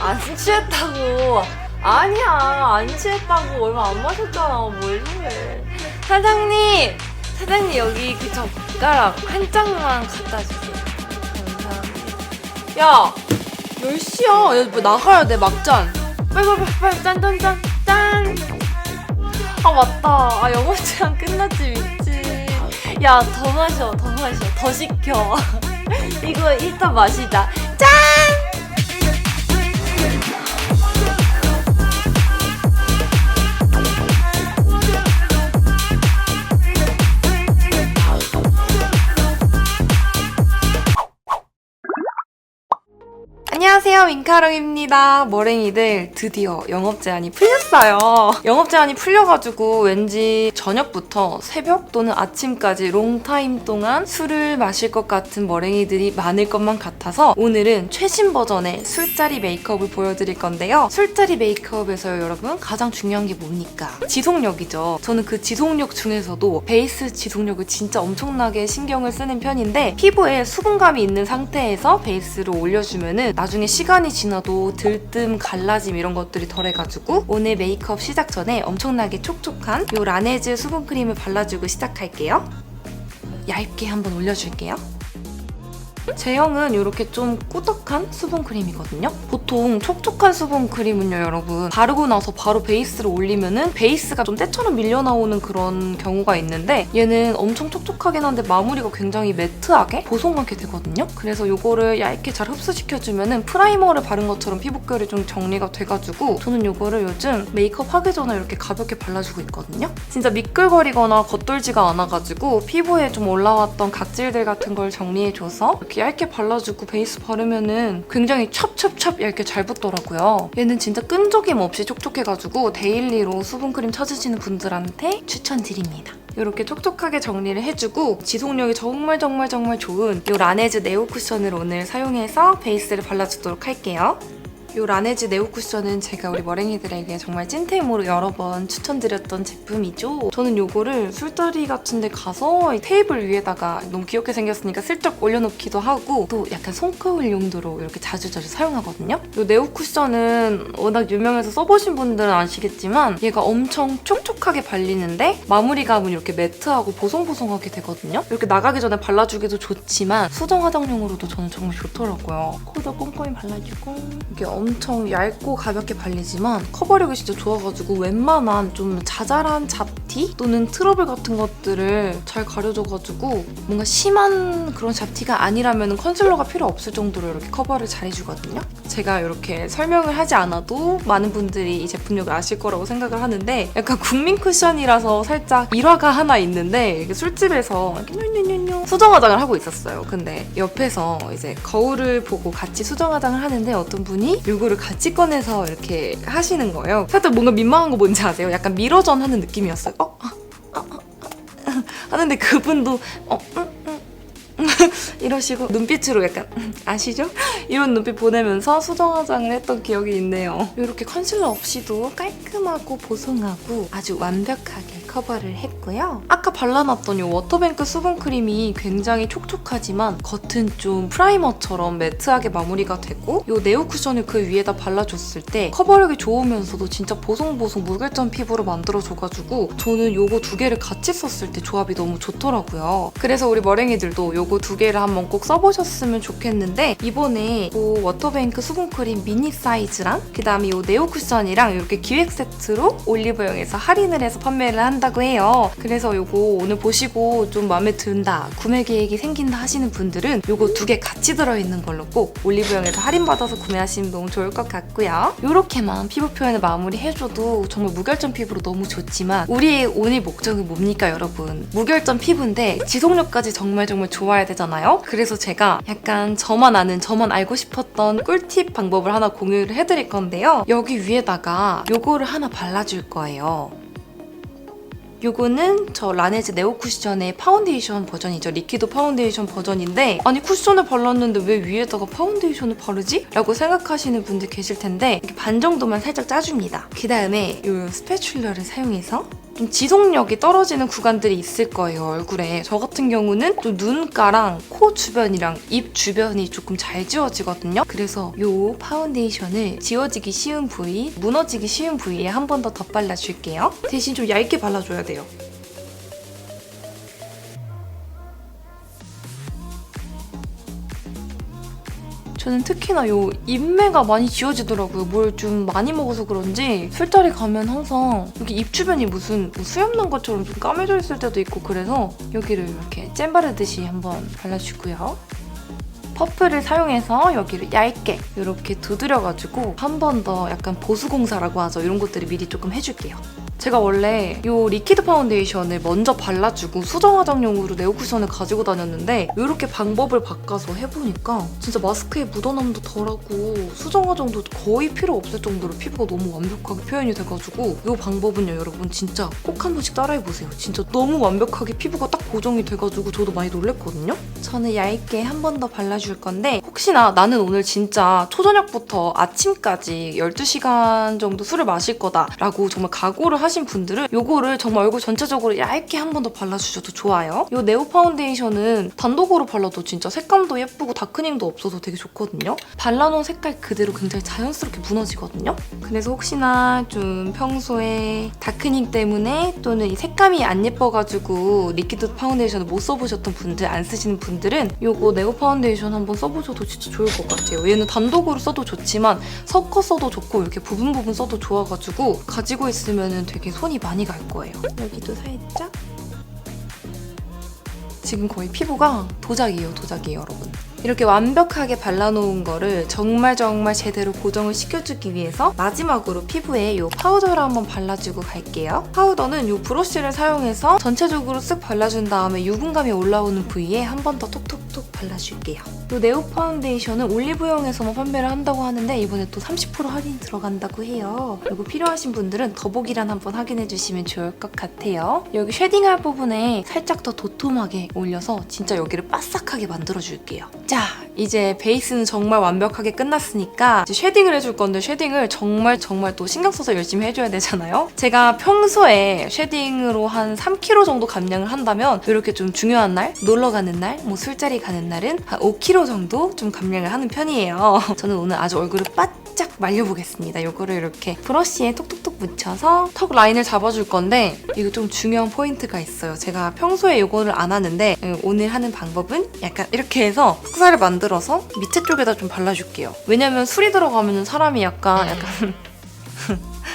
안 취했다고. 아니야, 안 취했다고. 얼마 안 마셨잖아. 뭘 해. 사장님 여기 그 젓가락 한 장만 갖다 주세요. 감사합니다. 야, 10시야. 야, 뭐 나가야 돼, 막잔. 빨리, 짠. 아, 맞다. 아, 영업 제한 끝났지, 미친. 야, 더 마셔. 더 시켜. 이거 일단 마시자. 짠! 안녕하세요, 민카롱입니다. 머랭이들 드디어 영업 제한이 풀렸어요. 영업 제한이 풀려가지고 왠지 저녁부터 새벽 또는 아침까지 롱타임 동안 술을 마실 것 같은 머랭이들이 많을 것만 같아서 오늘은 최신 버전의 술자리 메이크업을 보여드릴 건데요. 술자리 메이크업에서요, 여러분, 가장 중요한 게 뭡니까? 지속력이죠. 저는 그 지속력 중에서도 베이스 지속력을 진짜 엄청나게 신경을 쓰는 편인데 피부에 수분감이 있는 상태에서 베이스를 올려주면은 나중에 시간이 지나도 들뜸, 갈라짐 이런 것들이 덜해가지고 오늘 메이크업 시작 전에 엄청나게 촉촉한 이 라네즈 수분크림을 발라주고 시작할게요. 얇게 한번 올려줄게요. 제형은 이렇게 좀 꾸덕한 수분크림이거든요. 보통 촉촉한 수분크림은요, 여러분, 바르고 나서 바로 베이스를 올리면은 베이스가 좀 때처럼 밀려나오는 그런 경우가 있는데 얘는 엄청 촉촉하긴 한데 마무리가 굉장히 매트하게 보송하게 되거든요. 그래서 이거를 얇게 잘 흡수시켜주면은 프라이머를 바른 것처럼 피부결이 좀 정리가 돼가지고 저는 이거를 요즘 메이크업 하기 전에 이렇게 가볍게 발라주고 있거든요. 진짜 미끌거리거나 겉돌지가 않아가지고 피부에 좀 올라왔던 각질들 같은 걸 정리해줘서 이렇게 얇게 발라주고 베이스 바르면은 굉장히 찹찹찹 얇게 잘 붙더라고요. 얘는 진짜 끈적임 없이 촉촉해가지고 데일리로 수분크림 찾으시는 분들한테 추천드립니다. 이렇게 촉촉하게 정리를 해주고 지속력이 정말 좋은 이 라네즈 네오 쿠션을 오늘 사용해서 베이스를 발라주도록 할게요. 이 라네즈 네오 쿠션은 제가 우리 머랭이들에게 정말 찐템으로 여러 번 추천드렸던 제품이죠. 저는 이거를 술자리 같은 데 가서 테이블 위에다가 너무 귀엽게 생겼으니까 슬쩍 올려놓기도 하고 또 약간 손거울 용도로 이렇게 자주 사용하거든요. 이 네오 쿠션은 워낙 유명해서 써보신 분들은 아시겠지만 얘가 엄청 촉촉하게 발리는데 마무리감은 이렇게 매트하고 보송보송하게 되거든요. 이렇게 나가기 전에 발라주기도 좋지만 수정 화장용으로도 저는 정말 좋더라고요. 코도 꼼꼼히 발라주고 이게 엄청 얇고 가볍게 발리지만 커버력이 진짜 좋아가지고 웬만한 좀 자잘한 잡티 또는 트러블 같은 것들을 잘 가려줘가지고 뭔가 심한 그런 잡티가 아니라면 컨실러가 필요 없을 정도로 이렇게 커버를 잘 해주거든요. 제가 이렇게 설명을 하지 않아도 많은 분들이 이 제품력을 아실 거라고 생각을 하는데 약간 국민 쿠션이라서 살짝 일화가 하나 있는데 이렇게 술집에서 이렇게 수정 화장을 하고 있었어요. 근데 옆에서 이제 거울을 보고 같이 수정 화장을 하는데 어떤 분이 이거를 같이 꺼내서 이렇게 하시는 거예요. 살짝 뭔가 민망한 거 뭔지 아세요? 약간 미러전 하는 느낌이었어요. 하는데 그분도 이러시고 눈빛으로 약간 아시죠? 이런 눈빛 보내면서 수정 화장을 했던 기억이 있네요. 이렇게 컨실러 없이도 깔끔하고 보송하고 아주 완벽하게 커버를 했고요. 아까 발라놨던 이 워터뱅크 수분크림이 굉장히 촉촉하지만 겉은 좀 프라이머처럼 매트하게 마무리가 되고 이 네오 쿠션을 그 위에다 발라줬을 때 커버력이 좋으면서도 진짜 보송보송 무결점 피부로 만들어줘가지고 저는 이거 두 개를 같이 썼을 때 조합이 너무 좋더라고요. 그래서 우리 머랭이들도 이거 두 개를 한번 꼭 써보셨으면 좋겠는데 이번에 이 워터뱅크 수분크림 미니 사이즈랑 그 다음에 이 네오 쿠션이랑 이렇게 기획 세트로 올리브영에서 할인을 해서 판매를 한다고 해요. 그래서 이거 오늘 보시고 좀 마음에 든다, 구매 계획이 생긴다 하시는 분들은 이거 두 개 같이 들어있는 걸로 꼭 올리브영에서 할인받아서 구매하시면 너무 좋을 것 같고요. 이렇게만 피부 표현을 마무리해줘도 정말 무결점 피부로 너무 좋지만 우리의 오늘 목적은 뭡니까, 여러분? 무결점 피부인데 지속력까지 정말 좋아야 되잖아요. 그래서 제가 약간 저만 아는, 저만 알고 싶었던 꿀팁 방법을 하나 공유를 해드릴 건데요. 여기 위에다가 요거를 하나 발라줄 거예요. 요거는 저 라네즈 네오 쿠션의 파운데이션 버전이죠. 리퀴드 파운데이션 버전인데 아니 쿠션을 발랐는데 왜 위에다가 파운데이션을 바르지? 라고 생각하시는 분들 계실 텐데 이렇게 반 정도만 살짝 짜줍니다. 그 다음에 이 스패츌러를 사용해서 좀 지속력이 떨어지는 구간들이 있을 거예요, 얼굴에. 저 같은 경우는 좀 눈가랑 코 주변이랑 입 주변이 조금 잘 지워지거든요. 그래서 이 파운데이션을 지워지기 쉬운 부위, 무너지기 쉬운 부위에 한 번 더 덧발라줄게요. 대신 좀 얇게 발라줘야 돼요. 저는 특히나 요 입매가 많이 지워지더라고요. 뭘 좀 많이 먹어서 그런지 술자리 가면 항상 여기 입 주변이 무슨 뭐 수염 난 것처럼 좀 까매져 있을 때도 있고 그래서 여기를 이렇게 잼 바르듯이 한번 발라주고요. 퍼프를 사용해서 여기를 얇게 이렇게 두드려가지고 한 번 더 약간 보수공사라고 하죠. 이런 것들을 미리 조금 해줄게요. 제가 원래 이 리퀴드 파운데이션을 먼저 발라주고 수정 화장용으로 네오 쿠션을 가지고 다녔는데 이렇게 방법을 바꿔서 해보니까 진짜 마스크에 묻어남도 덜하고 수정 화장도 거의 필요 없을 정도로 피부가 너무 완벽하게 표현이 돼가지고 이 방법은요 여러분 진짜 꼭 한 번씩 따라해보세요. 진짜 너무 완벽하게 피부가 딱 고정이 돼가지고 저도 많이 놀랬거든요. 저는 얇게 한 번 더 발라줄 건데 혹시나 나는 오늘 진짜 초저녁부터 아침까지 12시간 정도 술을 마실 거다 라고 정말 각오를 하신 분들은 이거를 정말 얼굴 전체적으로 얇게 한 번 더 발라주셔도 좋아요. 이 네오 파운데이션은 단독으로 발라도 진짜 색감도 예쁘고 다크닝도 없어서 되게 좋거든요. 발라놓은 색깔 그대로 굉장히 자연스럽게 무너지거든요. 그래서 혹시나 좀 평소에 다크닝 때문에 또는 이 색감이 안 예뻐가지고 리퀴드 파운데이션을 못 써보셨던 분들, 안 쓰시는 분들은 이거 네오 파운데이션 한번 써보셔도 진짜 좋을 것 같아요. 얘는 단독으로 써도 좋지만 섞어 써도 좋고 이렇게 부분 써도 좋아가지고 가지고 있으면 되게 손이 많이 갈 거예요. 여기도 살짝. 지금 거의 피부가 도자기예요, 여러분. 이렇게 완벽하게 발라놓은 거를 정말 제대로 고정을 시켜주기 위해서 마지막으로 피부에 이 파우더를 한번 발라주고 갈게요. 파우더는 이 브러쉬를 사용해서 전체적으로 쓱 발라준 다음에 유분감이 올라오는 부위에 한 번 더 톡톡톡 발라줄게요. 이 네오 파운데이션은 올리브영에서만 판매를 한다고 하는데 이번에 또 30% 할인 들어간다고 해요. 이거 필요하신 분들은 더보기란 한번 확인해주시면 좋을 것 같아요. 여기 쉐딩할 부분에 살짝 더 도톰하게 올려서 진짜 여기를 바싹하게 만들어줄게요. 자, 이제 베이스는 정말 완벽하게 끝났으니까 이제 쉐딩을 해줄 건데 쉐딩을 정말 또 신경 써서 열심히 해줘야 되잖아요. 제가 평소에 쉐딩으로 한 3kg 정도 감량을 한다면 이렇게 좀 중요한 날, 놀러 가는 날, 뭐 술자리 가는 날은 한 5kg 정도 좀 감량을 하는 편이에요. 저는 오늘 아주 얼굴을 바짝 말려보겠습니다. 이거를 이렇게 브러쉬에 톡톡톡 묻혀서 턱 라인을 잡아줄 건데 이거 좀 중요한 포인트가 있어요. 제가 평소에 이거를 안 하는데 오늘 하는 방법은 약간 이렇게 해서 흑살을 만들어서 밑에 쪽에다 좀 발라줄게요. 왜냐면 술이 들어가면 사람이 약간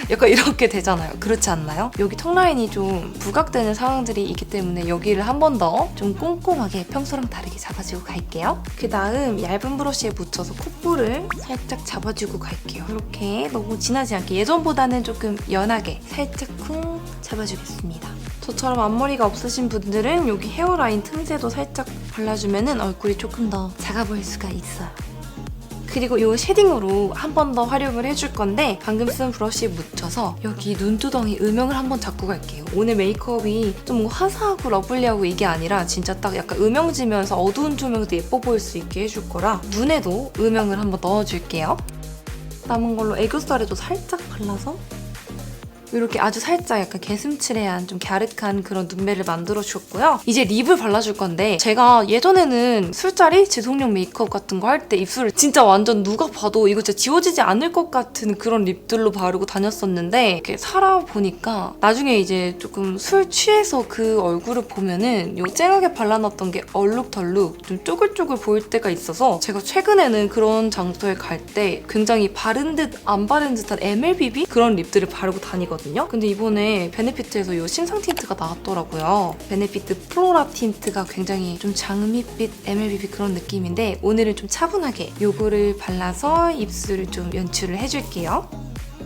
이렇게 되잖아요. 그렇지 않나요? 여기 턱 라인이 좀 부각되는 상황들이 있기 때문에 여기를 한 번 더 좀 꼼꼼하게 평소랑 다르게 잡아주고 갈게요. 그 다음 얇은 브러쉬에 묻혀서 콧볼을 살짝 잡아주고 갈게요. 이렇게 너무 진하지 않게 예전보다는 조금 연하게 살짝 쿵 잡아주겠습니다. 저처럼 앞머리가 없으신 분들은 여기 헤어라인 틈새도 살짝 발라주면 얼굴이 조금 더 작아 보일 수가 있어요. 그리고 이 쉐딩으로 한 번 더 활용을 해줄 건데 방금 쓴 브러쉬에 묻혀서 여기 눈두덩이 음영을 한번 잡고 갈게요. 오늘 메이크업이 좀 화사하고 러블리하고 이게 아니라 진짜 딱 약간 음영지면서 어두운 조명도 예뻐 보일 수 있게 해줄 거라 눈에도 음영을 한번 넣어줄게요. 남은 걸로 애교살에도 살짝 발라서 이렇게 아주 살짝 약간 개슴츠레한 좀 갸륵한 그런 눈매를 만들어주었고요. 이제 립을 발라줄 건데 제가 예전에는 술자리, 지속력 메이크업 같은 거 할 때 입술을 진짜 완전 누가 봐도 이거 진짜 지워지지 않을 것 같은 그런 립들로 바르고 다녔었는데 이렇게 살아보니까 나중에 이제 조금 술 취해서 그 얼굴을 보면은 요 쨍하게 발라놨던 게 얼룩덜룩 좀 쪼글쪼글 보일 때가 있어서 제가 최근에는 그런 장소에 갈 때 굉장히 바른 듯 안 바른 듯한 MLBB 그런 립들을 바르고 다니거든요. 근데 이번에 베네피트에서 이 신상 틴트가 나왔더라고요. 베네피트 플로라 틴트가 굉장히 좀 장밋빛 MLBB 그런 느낌인데 오늘은 좀 차분하게 이거를 발라서 입술을 좀 연출을 해줄게요.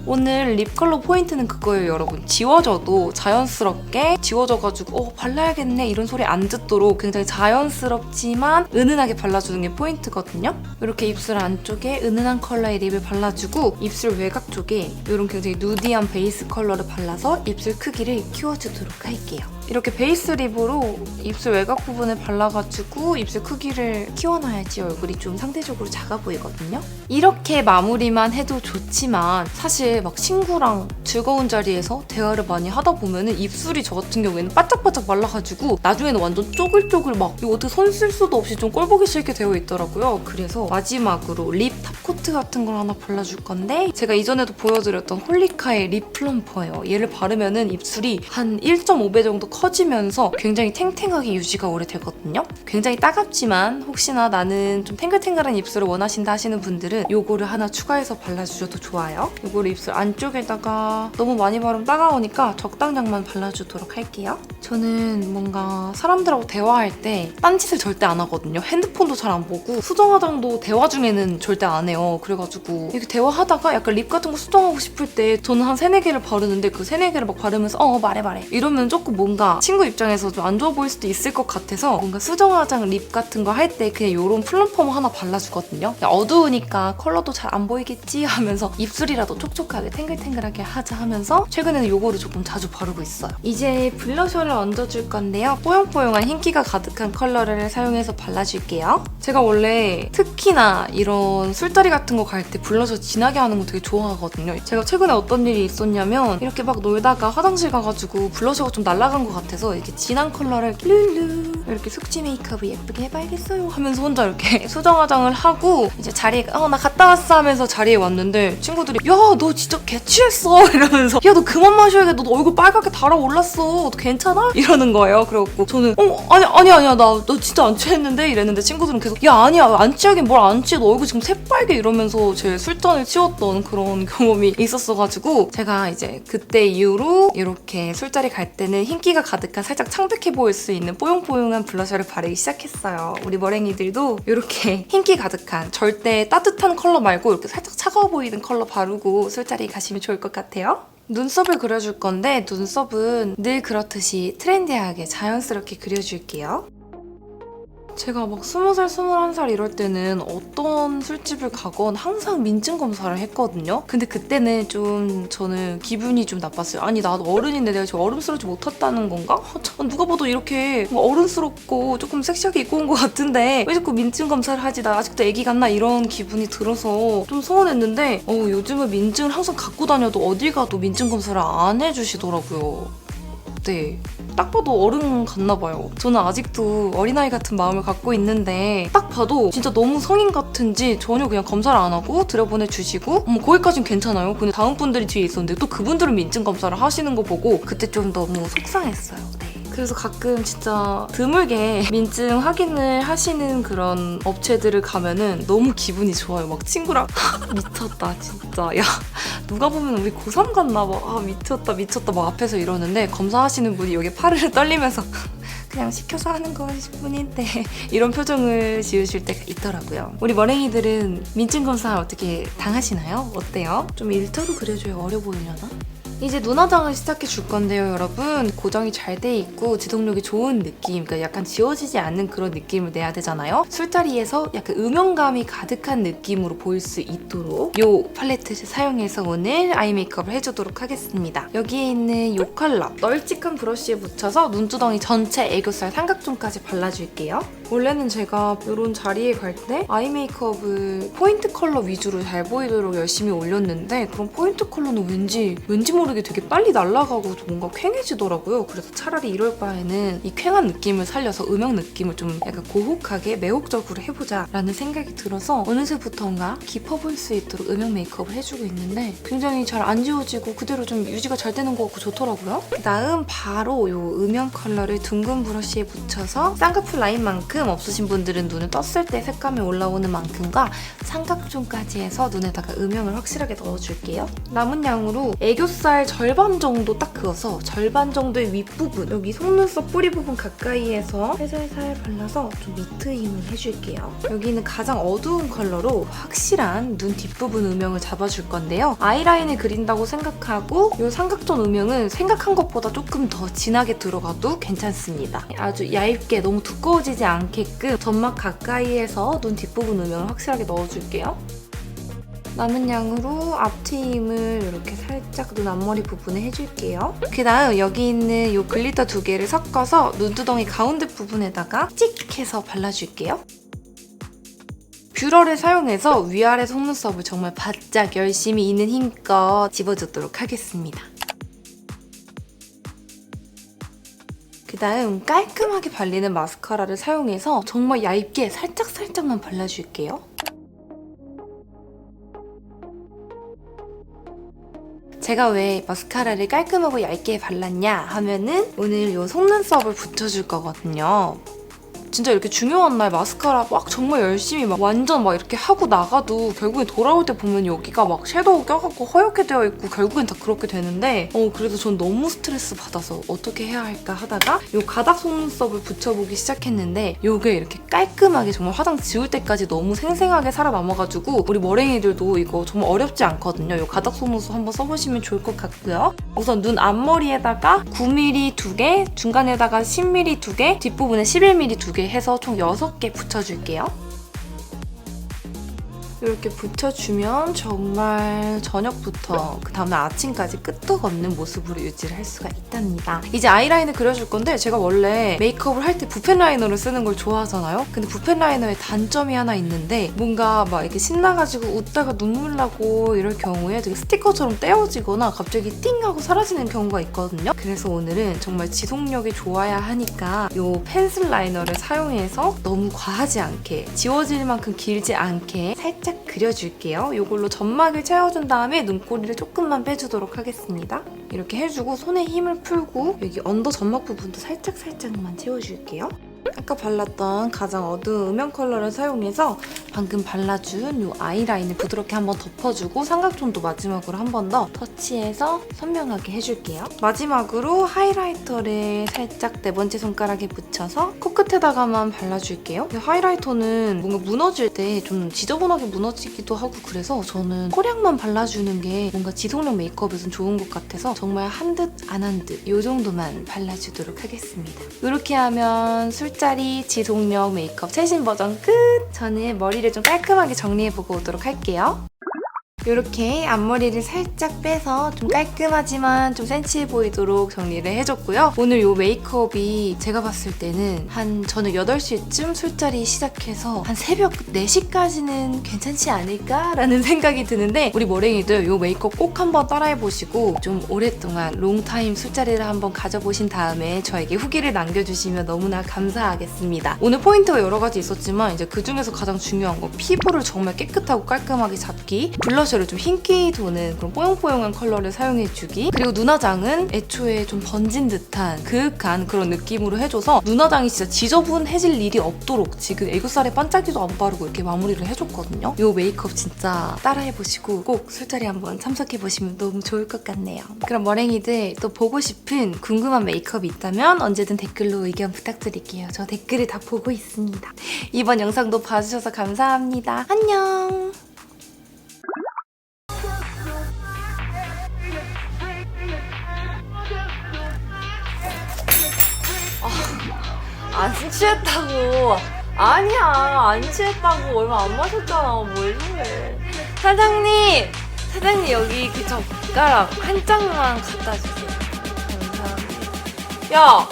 오늘 립 컬러 포인트는 그거예요, 여러분. 지워져도 자연스럽게 지워져가지고 발라야겠네 이런 소리 안 듣도록 굉장히 자연스럽지만 은은하게 발라주는 게 포인트거든요. 이렇게 입술 안쪽에 은은한 컬러의 립을 발라주고 입술 외곽 쪽에 이런 굉장히 누디한 베이스 컬러를 발라서 입술 크기를 키워주도록 할게요. 이렇게 베이스 립으로 입술 외곽 부분에 발라가지고 입술 크기를 키워놔야지 얼굴이 좀 상대적으로 작아 보이거든요. 이렇게 마무리만 해도 좋지만 사실 막 친구랑 즐거운 자리에서 대화를 많이 하다 보면은 입술이 저 같은 경우에는 바짝바짝 말라가지고 나중에는 완전 쪼글쪼글 막 이거 어떻게 손 쓸 수도 없이 좀 꼴보기 싫게 되어 있더라고요. 그래서 마지막으로 립 탑코트 같은 걸 하나 발라줄 건데 제가 이전에도 보여드렸던 홀리카의 립 플럼퍼예요. 얘를 바르면은 입술이 한 1.5배 정도 커지면서 굉장히 탱탱하게 유지가 오래되거든요. 굉장히 따갑지만 혹시나 나는 좀 탱글탱글한 입술을 원하신다 하시는 분들은 요거를 하나 추가해서 발라주셔도 좋아요. 요거를 입술 안쪽에다가 너무 많이 바르면 따가우니까 적당량만 발라주도록 할게요. 저는 뭔가 사람들하고 대화할 때 딴짓을 절대 안 하거든요. 핸드폰도 잘 안 보고 수정화장도 대화 중에는 절대 안 해요. 그래가지고 이렇게 대화하다가 약간 립 같은 거 수정하고 싶을 때 저는 한 3-4개를 바르는데 그 3-4개를 막 바르면서 말해 이러면 조금 뭔가 친구 입장에서 좀 안 좋아 보일 수도 있을 것 같아서 뭔가 수정화장 립 같은 거 할 때 그냥 이런 플럼퍼만 하나 발라주거든요. 어두우니까 컬러도 잘 안 보이겠지 하면서 입술이라도 촉촉하게 탱글탱글하게 하자 하면서 최근에는 요거를 조금 자주 바르고 있어요. 이제 블러셔를 얹어줄 건데요. 뽀용뽀용한 흰기가 가득한 컬러를 사용해서 발라줄게요. 제가 원래 특히나 이런 술자리 같은 거 갈 때 블러셔 진하게 하는 거 되게 좋아하거든요. 제가 최근에 어떤 일이 있었냐면 이렇게 막 놀다가 화장실 가가지고 블러셔가 좀 날아간 것 같아서 이렇게 진한 컬러를 룰루 이렇게 숙지 메이크업을 예쁘게 해봐야겠어요 하면서 혼자 이렇게 수정 화장을 하고 이제 자리에 나 갔다 왔어 하면서 자리에 왔는데 친구들이 야 너 진짜 개취했어 이러면서 야 너 그만 마셔야겠다 너 얼굴 빨갛게 달아올랐어 괜찮아? 이러는 거예요. 그래갖고 저는 아니야 나 너 진짜 안 취했는데 이랬는데 친구들은 계속 야 아니야 안 취하긴 뭘 안 취해 너 얼굴 지금 새빨개 이러면서 제 술잔을 치웠던 그런 경험이 있었어가지고 제가 이제 그때 이후로 이렇게 술자리 갈 때는 흰기가 가득한 살짝 창백해 보일 수 있는 뽀용뽀용한 블러셔를 바르기 시작했어요. 우리 머랭이들도 이렇게 흰기 가득한 절대 따뜻한 컬러 말고 이렇게 살짝 차가워 보이는 컬러 바르고 술자리 가시면 좋을 것 같아요. 눈썹을 그려줄 건데 눈썹은 늘 그렇듯이 트렌디하게 자연스럽게 그려줄게요. 제가 막 20살, 21살 이럴 때는 어떤 술집을 가건 항상 민증 검사를 했거든요. 근데 그때는 좀 저는 기분이 좀 나빴어요. 아니 나도 어른인데 내가 지금 어른스럽지 못했다는 건가? 누가 봐도 이렇게 어른스럽고 조금 섹시하게 입고 온 것 같은데 왜 자꾸 민증 검사를 하지? 나 아직도 애기 같나? 이런 기분이 들어서 좀 서운했는데 요즘은 민증을 항상 갖고 다녀도 어딜 가도 민증 검사를 안 해주시더라고요. 네. 딱 봐도 어른 같나 봐요. 저는 아직도 어린아이 같은 마음을 갖고 있는데 딱 봐도 진짜 너무 성인 같은지 전혀 그냥 검사를 안 하고 들여보내주시고 거기까진 괜찮아요. 근데 다음 분들이 뒤에 있었는데 또 그분들은 민증 검사를 하시는 거 보고 그때 좀 너무 속상했어요. 네. 그래서 가끔 진짜 드물게 민증 확인을 하시는 그런 업체들을 가면은 너무 기분이 좋아요. 막 친구랑 미쳤다 진짜 야 누가 보면 우리 고3 같나 봐 미쳤다 막 앞에서 이러는데 검사하시는 분이 여기 파르르 떨리면서 그냥 시켜서 하는 것일 뿐인데 이런 표정을 지으실 때가 있더라고요. 우리 머랭이들은 민증 검사 어떻게 당하시나요? 어때요? 좀 일터로 그려줘야 어려 보이려나? 이제 눈화장을 시작해 줄 건데요, 여러분. 고정이 잘 돼 있고 지속력이 좋은 느낌, 그러니까 약간 지워지지 않는 그런 느낌을 내야 되잖아요. 술자리에서 약간 음영감이 가득한 느낌으로 보일 수 있도록 이 팔레트를 사용해서 오늘 아이 메이크업을 해주도록 하겠습니다. 여기에 있는 이 컬러 널찍한 브러쉬에 묻혀서 눈두덩이 전체 애교살 삼각존까지 발라줄게요. 원래는 제가 이런 자리에 갈 때 아이 메이크업을 포인트 컬러 위주로 잘 보이도록 열심히 올렸는데 그런 포인트 컬러는 왠지 모르게 되게 빨리 날아가고 뭔가 퀭해지더라고요. 그래서 차라리 이럴 바에는 이 퀭한 느낌을 살려서 음영 느낌을 좀 약간 고혹하게 매혹적으로 해보자 라는 생각이 들어서 어느새부터인가 깊어 보일 수 있도록 음영 메이크업을 해주고 있는데 굉장히 잘 안 지워지고 그대로 좀 유지가 잘 되는 것 같고 좋더라고요. 그다음 바로 이 음영 컬러를 둥근 브러쉬에 묻혀서 쌍꺼풀 라인만큼 없으신 분들은 눈을 떴을 때 색감이 올라오는 만큼과 삼각존까지 해서 눈에다가 음영을 확실하게 넣어줄게요. 남은 양으로 애교살 절반 정도 딱 그어서 절반 정도의 윗부분 여기 속눈썹 뿌리 부분 가까이에서 살살살 발라서 좀 미트 힘을 해줄게요. 여기는 가장 어두운 컬러로 확실한 눈 뒷부분 음영을 잡아줄 건데요. 아이라인을 그린다고 생각하고 이 삼각존 음영은 생각한 것보다 조금 더 진하게 들어가도 괜찮습니다. 아주 얇게 너무 두꺼워지지 않게끔 점막 가까이에서 눈 뒷부분 음영을 확실하게 넣어줄게요. 남은 양으로 앞트임을 이렇게 살짝 눈 앞머리 부분에 해줄게요. 그 다음 여기 있는 이 글리터 2개를 섞어서 눈두덩이 가운데 부분에다가 찍 해서 발라줄게요. 뷰러를 사용해서 위아래 속눈썹을 정말 바짝 열심히 있는 힘껏 집어주도록 하겠습니다. 그 다음 깔끔하게 발리는 마스카라를 사용해서 정말 얇게 살짝만 발라줄게요. 제가 왜 마스카라를 깔끔하고 얇게 발랐냐 하면은 오늘 이 속눈썹을 붙여줄 거거든요. 진짜 이렇게 중요한 날 마스카라 막 정말 열심히 막 완전 막 이렇게 하고 나가도 결국엔 돌아올 때 보면 여기가 막 섀도우 껴갖고 허옇게 되어 있고 결국엔 다 그렇게 되는데 그래서 전 너무 스트레스 받아서 어떻게 해야 할까 하다가 이 가닥 속눈썹을 붙여보기 시작했는데 이게 이렇게 깔끔하게 정말 화장 지울 때까지 너무 생생하게 살아남아가지고 우리 머랭이들도 이거 정말 어렵지 않거든요. 이 가닥 속눈썹 한번 써보시면 좋을 것 같고요. 우선 눈 앞머리에다가 9mm 2개, 중간에다가 10mm 2개, 뒷부분에 11mm 2개 해서 총 6개 붙여줄게요. 이렇게 붙여주면 정말 저녁부터 그 다음날 아침까지 끄떡 없는 모습으로 유지를 할 수가 있답니다. 이제 아이라인을 그려줄 건데 제가 원래 메이크업을 할 때 붓펜 라이너를 쓰는 걸 좋아하잖아요. 근데 붓펜 라이너에 단점이 하나 있는데 뭔가 막 이렇게 신나가지고 웃다가 눈물 나고 이럴 경우에 되게 스티커처럼 떼어지거나 갑자기 띵 하고 사라지는 경우가 있거든요. 그래서 오늘은 정말 지속력이 좋아야 하니까 이 펜슬 라이너를 사용해서 너무 과하지 않게 지워질 만큼 길지 않게 살짝 그려줄게요. 이걸로 점막을 채워준 다음에 눈꼬리를 조금만 빼주도록 하겠습니다. 이렇게 해주고 손에 힘을 풀고 여기 언더 점막 부분도 살짝만 채워줄게요. 아까 발랐던 가장 어두운 음영 컬러를 사용해서 방금 발라준 이 아이라인을 부드럽게 한번 덮어주고 삼각존도 마지막으로 한 번 더 터치해서 선명하게 해줄게요. 마지막으로 하이라이터를 살짝 4번째 손가락에 붙여서 코끝에다가만 발라줄게요. 하이라이터는 뭔가 무너질 때 좀 지저분하게 무너지기도 하고 그래서 저는 코량만 발라주는 게 뭔가 지속력 메이크업에선 좋은 것 같아서 정말 한 듯 안 한 듯 이 정도만 발라주도록 하겠습니다. 이렇게 하면 술자리 지속력 메이크업 최신 버전 끝! 저는 머리를 좀 깔끔하게 정리해보고 오도록 할게요. 이렇게 앞머리를 살짝 빼서 좀 깔끔하지만 좀 센치해 보이도록 정리를 해줬고요. 오늘 이 메이크업이 제가 봤을 때는 한 저녁 8시쯤 술자리 시작해서 한 새벽 4시까지는 괜찮지 않을까라는 생각이 드는데 우리 머랭이들 이 메이크업 꼭 한번 따라해보시고 좀 오랫동안 롱타임 술자리를 한번 가져보신 다음에 저에게 후기를 남겨주시면 너무나 감사하겠습니다. 오늘 포인트가 여러 가지 있었지만 이제 그중에서 가장 중요한 건 피부를 정말 깨끗하고 깔끔하게 잡기, 블러셔 좀 흰기 도는 그런 뽀용뽀용한 컬러를 사용해주기, 그리고 눈화장은 애초에 좀 번진 듯한 그윽한 그런 느낌으로 해줘서 눈화장이 진짜 지저분해질 일이 없도록 지금 애교살에 반짝이도 안 바르고 이렇게 마무리를 해줬거든요. 이 메이크업 진짜 따라해보시고 꼭 술자리 한번 참석해보시면 너무 좋을 것 같네요. 그럼 머랭이들 또 보고 싶은 궁금한 메이크업이 있다면 언제든 댓글로 의견 부탁드릴게요. 저 댓글을 다 보고 있습니다. 이번 영상도 봐주셔서 감사합니다. 안녕! 안 취했다고. 아니야, 안 취했다고. 얼마 안 마셨잖아. 뭘 그래. 사장님 여기 그 젓가락 한 장만 갖다 주세요. 감사합니다. 야,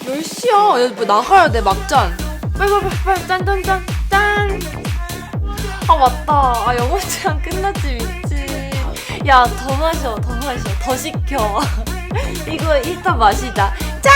10시야. 야, 뭐 나가야 돼, 막잔. 빨리 짠. 아, 맞다. 아, 영업 제한 끝났지, 미치. 야, 더 마셔. 더 시켜. 이거 일단 마시자. 짠!